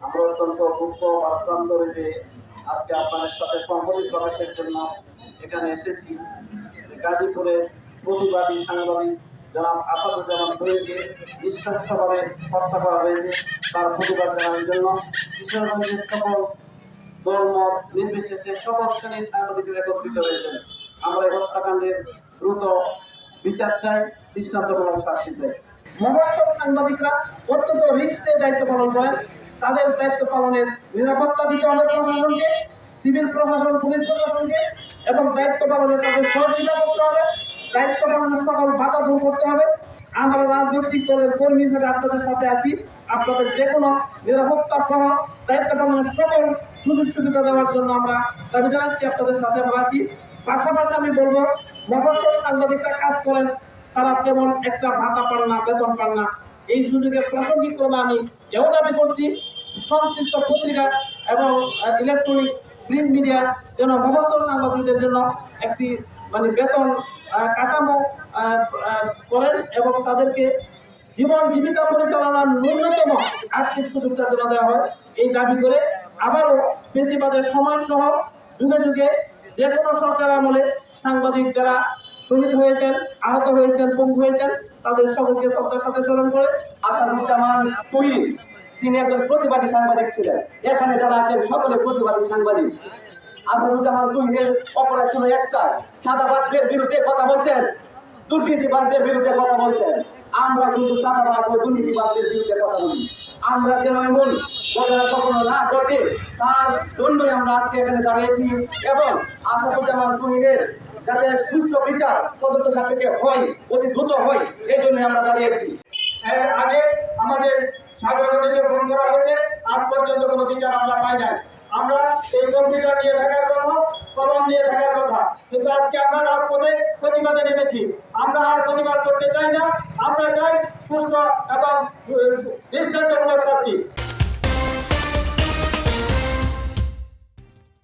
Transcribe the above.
আমরা অত্যন্ত দুঃখ ভারাক্রান্ত হয়ে আজকে আপনাদের সাথে সংহতি প্রকাশের জন্য এখানে এসেছি। গাজীপুরে প্রতিবাদী সাংবাদিক জনাব আসাদুজ্জামান তৈরিকে নৃশংসভাবে হত্যা করা হয়েছে, তার প্রতিবাদ জানানোর জন্য কিশোরগঞ্জের সকল দলমত নির্বিশেষে সকল শ্রেণীর সাংবাদিকরা একত্রিত হয়েছেন। আমরা এই হত্যাকাণ্ডের দ্রুত বিচার চাই, দৃষ্টান্তমূলক শাস্তি চাই। মফস্বল সাংবাদিকরা অত্যন্ত রিস্কে দায়িত্ব পালন করেন। তাদের দায়িত্ব পালনের নিরাপত্তা দিতে হবে প্রশাসনকে, সিভিল প্রশাসন, পুলিশ প্রশাসনকে, এবং দায়িত্ব পালনে তাদের সহযোগিতা করতে হবে, দায়িত্ব পালনের সকল বাধা দূর করতে হবে। আমরা রাজনৈতিক দলের কর্মী হিসেবে আপনাদের সাথে আছি। আপনাদের যে কোনো নিরাপত্তা সহ দায়িত্ব পালনের সকল সুযোগ সুবিধা দেওয়ার জন্য আমরা দাবি জানাচ্ছি, আপনাদের সাথে আমরা আছি। পাশাপাশি আমি বলবো, মফস্বল সাংবাদিকরা কাজ করেন, তারা তেমন একটা ভাতা পান না, বেতন পান না। এই সুযোগে প্রাসঙ্গিকভাবে আমি এও দাবি করছি, সংশ্লিষ্ট পত্রিকা এবং ইলেকট্রনিক প্রিন্ট মিডিয়া যেন মফস্বল সাংবাদিকদের জন্য একটি বেতন কাঠামো করেন এবং তাদেরকে জীবন জীবিকা পরিচালনার ন্যূনতম আর্থিক সুযোগটা যেন দেওয়া হয়, এই দাবি করে আবারও ফেসিবাদের সময় সহ যুগে যুগে যে কোনো সরকার আমলে সাংবাদিক যারা শহীদ হয়েছেন, আহত হয়েছেন, পঙ্গু হয়েছেন, তাদের সকলকে শ্রদ্ধার সাথে স্মরণ করে আসাদুজ্জামান তুহিন তিনি একজন প্রতিবাদী সাংবাদিক ছিলেন। এখানে যারা আছেন সকলে প্রতিবাদী সাংবাদিক। আসাদুজ্জামান তুহিনের অপরাধ ছিল একটা, চাঁদাবাজদের বিরুদ্ধে কথা বলতেন, দুর্নীতিবাজদের বিরুদ্ধে কথা বলতেন। আমরা কিন্তু চাঁদাবাজ ও দুর্নীতিবাজদের বিরুদ্ধে কথা বলি। আমরা যেন এমন ঘটনা কখনো না ঘটে তার জন্যই আমরা আজকে এখানে দাঁড়িয়েছি এবং আসাদুজ্জামান তুহিনের যাতে সুষ্ঠু বিচার তদন্ত সাপেক্ষে হয়, অতি দ্রুত হয়, এই জন্যই আমরা দাঁড়িয়েছি। এর আগে আমাদের সাগরকে ফোন করা হয়েছে, আজ পর্যন্ত কোনো বিচার আমরা পাই নাই। আমরা এই কম্পিউটার নিয়ে থাকার কথা, কলম নিয়ে থাকার কথা, কিন্তু আজকে আমরা রাজপথে প্রতিবাদে নেমেছি। আমরা আর প্রতিবাদ করতে চাই না। আমরা চাই সুস্থ এবং